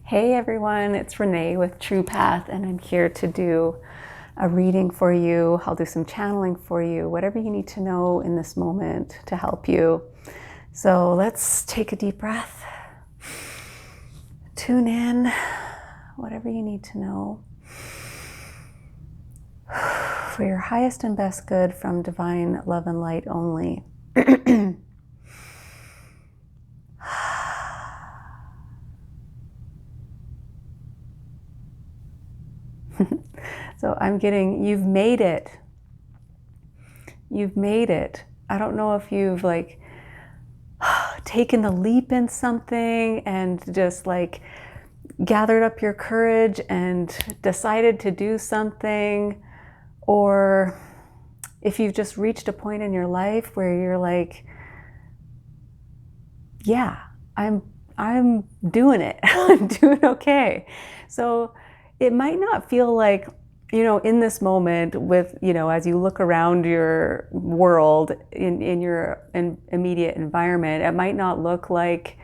Hey everyone, it's Renee with True Path, and I'm here to do a reading for you. I'll do some channeling for you, whatever you need to know in this moment to help you. So let's take a deep breath. Tune in, whatever you need to know. For your highest and best good from divine love and light only. So I'm getting, you've made it. You've made it. I don't know if you've taken the leap in something and just gathered up your courage and decided to do something, or if you've just reached a point in your life where you're like, yeah, I'm doing it. I'm doing okay. So it might not feel like, in this moment with, as you look around your world in your immediate environment, it might not look like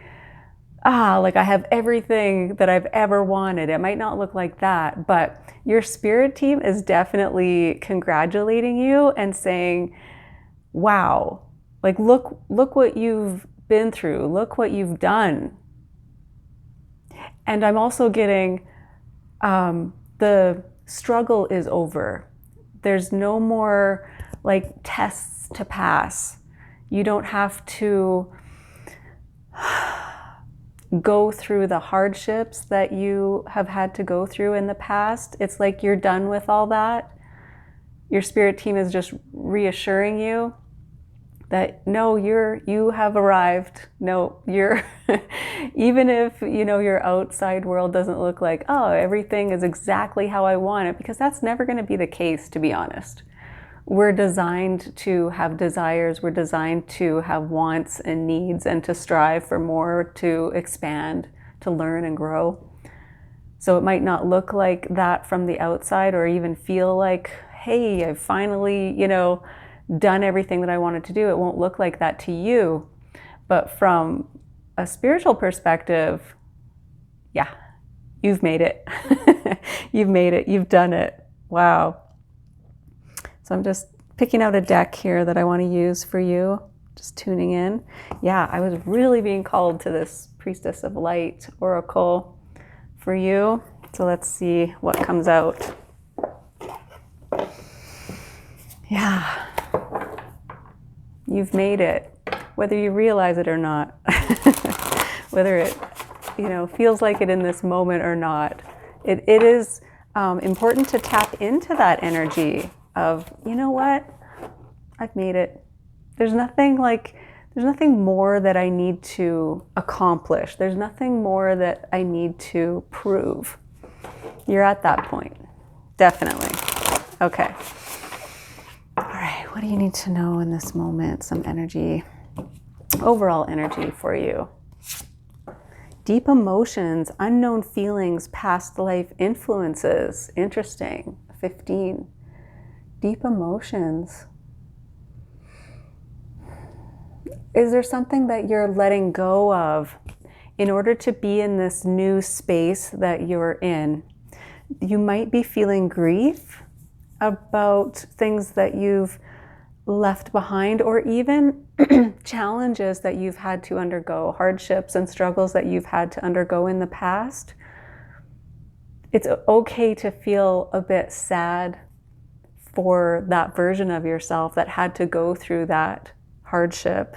I have everything that I've ever wanted. It might not look like that, but your spirit team is definitely congratulating you and saying, wow, look what you've been through. Look what you've done. And I'm also getting the struggle is over. There's no more tests to pass. You don't have to go through the hardships that you have had to go through in the past. It's like you're done with all that. Your spirit team is just reassuring you that no, you have arrived. No, you're even if your outside world doesn't look like, oh, everything is exactly how I want it, because that's never going to be the case, to be honest. We're designed to have desires, we're designed to have wants and needs and to strive for more, to expand, to learn and grow. So it might not look like that from the outside, or even feel like, hey, I've finally, done everything that I wanted to do. It won't look like that to you. But from a spiritual perspective, yeah, you've made it. You've made it. You've done it. Wow. So I'm just picking out a deck here that I want to use for you. Just tuning in. Yeah, I was really being called to this Priestess of Light Oracle for you. So let's see what comes out. Yeah. You've made it, whether you realize it or not, whether it, feels like it in this moment or not. It is important to tap into that energy of, you know what, I've made it. There's nothing more that I need to accomplish. There's nothing more that I need to prove. You're at that point, definitely. Okay. All right, what do you need to know in this moment? Some energy, overall energy for you. Deep emotions, unknown feelings, past life influences. Interesting. 15. Deep emotions. Is there something that you're letting go of in order to be in this new space that you're in? You might be feeling grief about things that you've left behind, or even challenges that you've had to undergo, hardships and struggles that you've had to undergo in the past. It's okay to feel a bit sad for that version of yourself that had to go through that hardship.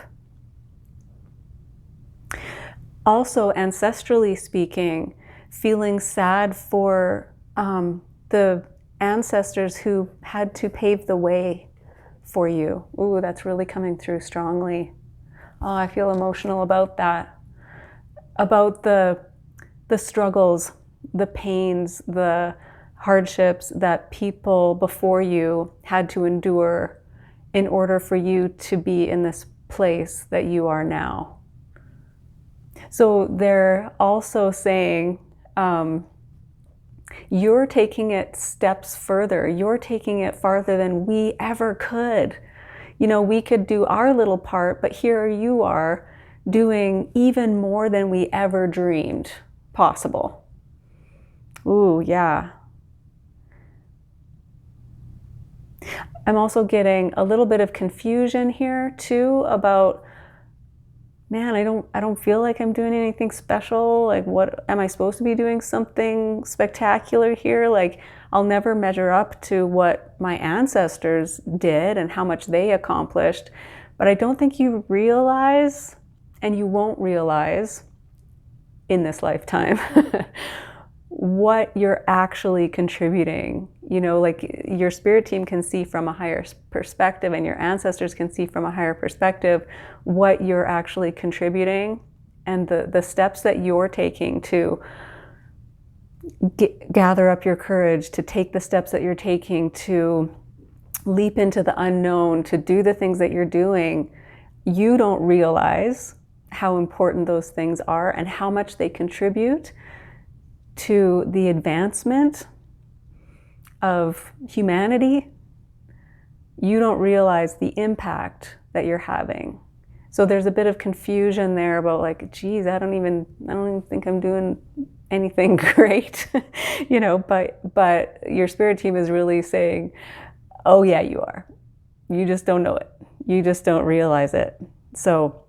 Also, ancestrally speaking, feeling sad for the ancestors who had to pave the way for you. Ooh, that's really coming through strongly. Oh, I feel emotional about that. About the struggles, the pains, the hardships that people before you had to endure in order for you to be in this place that you are now. So they're also saying, you're taking it steps further. You're taking it farther than we ever could. We could do our little part, but here you are doing even more than we ever dreamed possible. Ooh, yeah. I'm also getting a little bit of confusion here too about, man, I don't feel like I'm doing anything special. Like, what am I supposed to be doing something spectacular here? Like, I'll never measure up to what my ancestors did and how much they accomplished. But I don't think you realize, and you won't realize in this lifetime, what you're actually contributing. You know, like your spirit team can see from a higher perspective, and your ancestors can see from a higher perspective what you're actually contributing, and the steps that you're taking to gather up your courage, to take the steps that you're taking to leap into the unknown, to do the things that you're doing. You don't realize how important those things are and how much they contribute to the advancement of humanity. You don't realize the impact that you're having. So there's a bit of confusion there about like, geez, I don't even think I'm doing anything great, you know, but your spirit team is really saying, oh yeah, you are. You just don't know it. You just don't realize it. So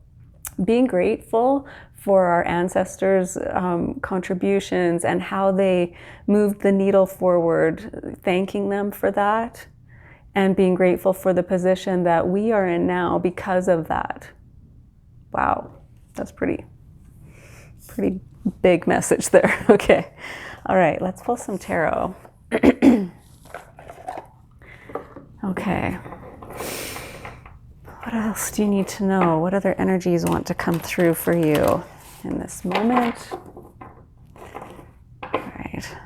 being grateful for our ancestors' contributions and how they moved the needle forward, thanking them for that, and being grateful for the position that we are in now because of that. Wow, that's pretty big message there. Okay, all right, let's pull some tarot. Okay. What else do you need to know? What other energies want to come through for you in this moment? All right.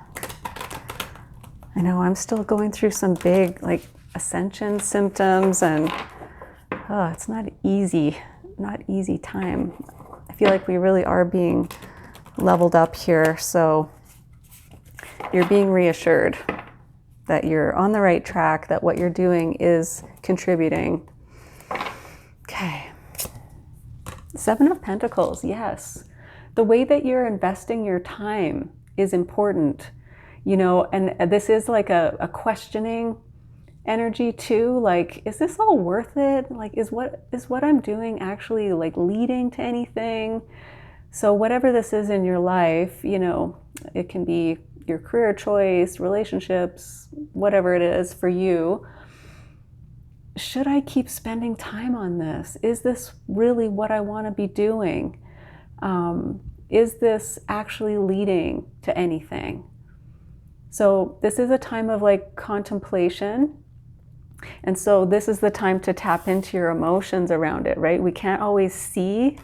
I know I'm still going through some big like ascension symptoms, and it's not easy time. I feel like we really are being leveled up here. So you're being reassured that you're on the right track, that what you're doing is contributing. Okay. Seven of Pentacles, yes. The way that you're investing your time is important, you know, and this is like a questioning energy too. Like, is this all worth it? Like, is what I'm doing actually like leading to anything? So whatever this is in your life, you know, it can be your career choice, relationships, whatever it is for you. Should I keep spending time on this? Is this really what I want to be doing? Is this actually leading to anything? So this is a time of like contemplation. And so this is the time to tap into your emotions around it, right? We can't always see.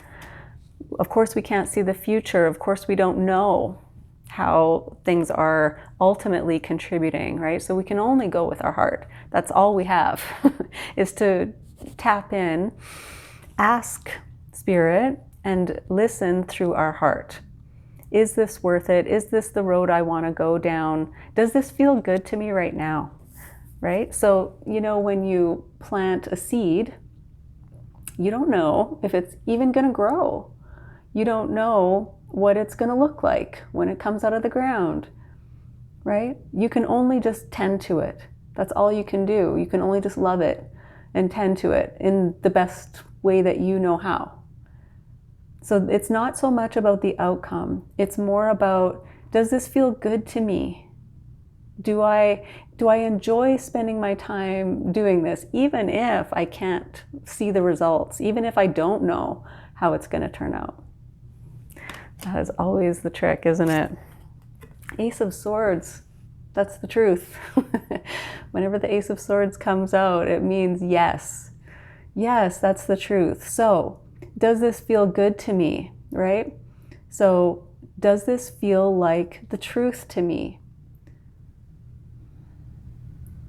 Of course, we can't see the future. Of course, we don't know how things are ultimately contributing, right? So we can only go with our heart. That's all we have is to tap in, ask spirit, and listen through our heart. Is this worth it? Is this the road I want to go down? Does this feel good to me right now? Right? So, you know, when you plant a seed, you don't know if it's even going to grow. You don't know what it's going to look like when it comes out of the ground, right? You can only just tend to it. That's all you can do. You can only just love it and tend to it in the best way that you know how. So it's not so much about the outcome. It's more about, does this feel good to me? Do I enjoy spending my time doing this, even if I can't see the results, even if I don't know how it's going to turn out? That is always the trick, isn't it? Ace of Swords, that's the truth. Whenever the Ace of Swords comes out, it means yes. Yes, that's the truth. So, does this feel good to me, right? So, does this feel like the truth to me?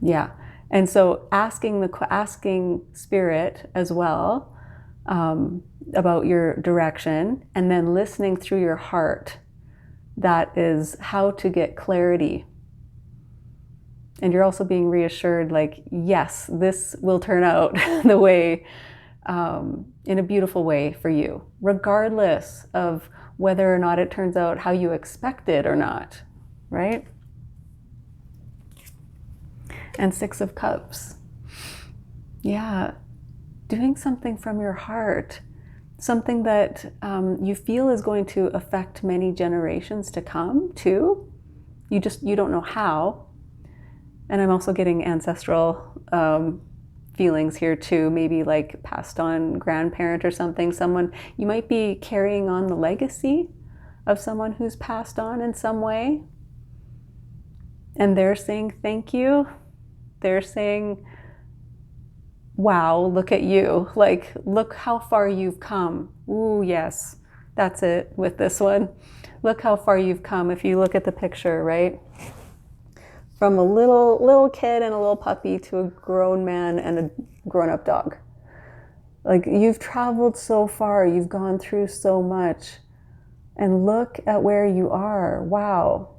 Yeah. And so asking spirit as well, about your direction, and then listening through your heart. That is how to get clarity. And you're also being reassured, like, yes, this will turn out the way, in a beautiful way for you, regardless of whether or not it turns out how you expect it or not, right? And Six of Cups. Yeah, doing something from your heart, something that you feel is going to affect many generations to come too. You don't know how. And I'm also getting ancestral feelings here too, maybe like passed on grandparent or something, someone, you might be carrying on the legacy of someone who's passed on in some way. And they're saying thank you. They're saying, wow, look at you. Like, look how far you've come. Ooh, yes, that's it with this one. Look how far you've come. If you look at the picture, right? From a little kid and a little puppy to a grown man and a grown-up dog. Like, you've traveled so far, you've gone through so much, and look at where you are. Wow.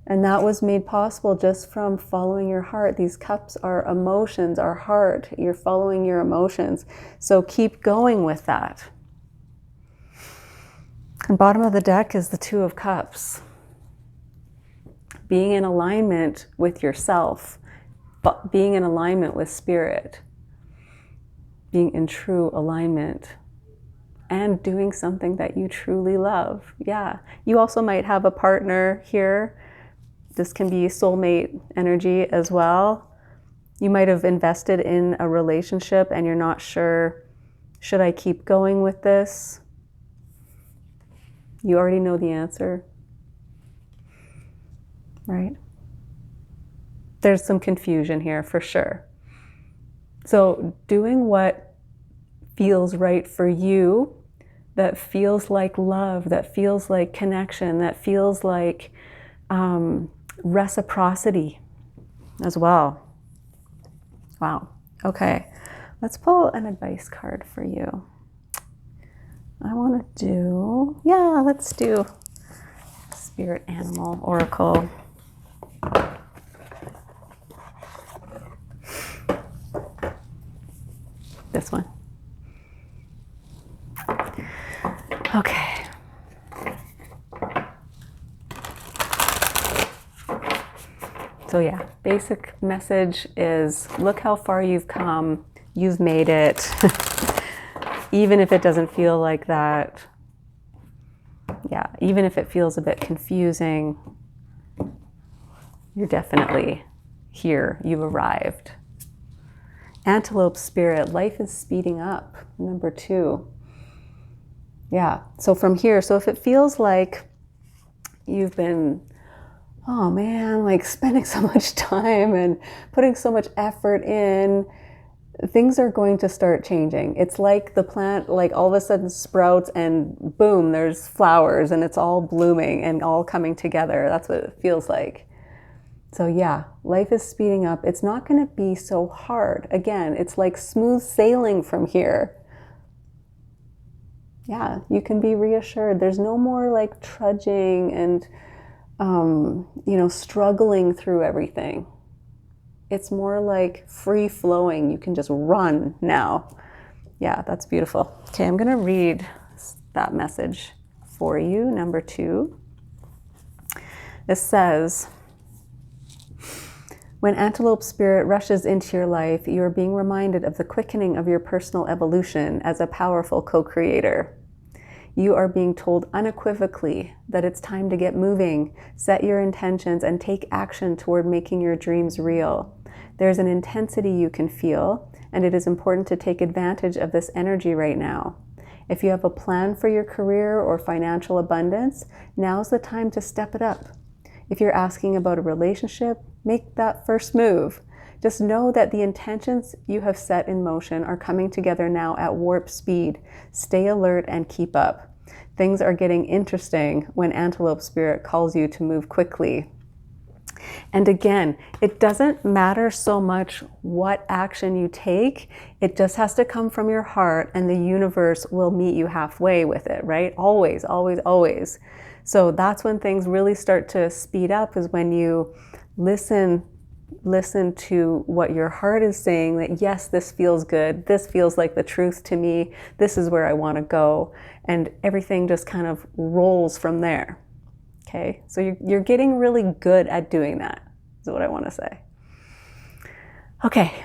And that was made possible just from following your heart. These cups are emotions, our heart. You're following your emotions. So keep going with that. And bottom of the deck is the Two of Cups. Being in alignment with yourself, but being in alignment with spirit, being in true alignment, and doing something that you truly love. Yeah, you also might have a partner here. This can be soulmate energy as well. You might have invested in a relationship and you're not sure, should I keep going with this? You already know the answer, right? There's some confusion here for sure. So doing what feels right for you, that feels like love, that feels like connection, that feels like reciprocity as well. Wow. Okay. Let's pull an advice card for you. I want to do, let's do Spirit Animal Oracle. This one. Okay. So yeah, basic message is look how far you've come. You've made it. Even if it doesn't feel like that. Yeah, even if it feels a bit confusing, you're definitely here. You've arrived. Antelope spirit, life is speeding up. Number 2. Yeah, so from here, so if it feels like you've been, oh man, like spending so much time and putting so much effort in, things are going to start changing. It's like the plant, like all of a sudden sprouts and boom, there's flowers and it's all blooming and all coming together. That's what it feels like. So yeah, life is speeding up. It's not going to be so hard. Again, it's like smooth sailing from here. Yeah, you can be reassured. There's no more like trudging and, struggling through everything. It's more like free flowing. You can just run now. Yeah, that's beautiful. Okay, I'm going to read that message for you. Number 2. It says, when Antelope Spirit rushes into your life, you are being reminded of the quickening of your personal evolution as a powerful co-creator. You are being told unequivocally that it's time to get moving, set your intentions, and take action toward making your dreams real. There's an intensity you can feel, and it is important to take advantage of this energy right now. If you have a plan for your career or financial abundance, now's the time to step it up. If you're asking about a relationship, make that first move. Just know that the intentions you have set in motion are coming together now at warp speed. Stay alert and keep up. Things are getting interesting when Antelope Spirit calls you to move quickly. And again, it doesn't matter so much what action you take. It just has to come from your heart, and the universe will meet you halfway with it, right? Always, always, always. So that's when things really start to speed up, is when you listen to what your heart is saying, that yes, this feels good. This feels like the truth to me. This is where I want to go. And everything just kind of rolls from there. Okay, so you're getting really good at doing that, is what I want to say. Okay,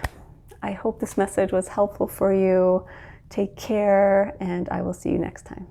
I hope this message was helpful for you. Take care, and I will see you next time.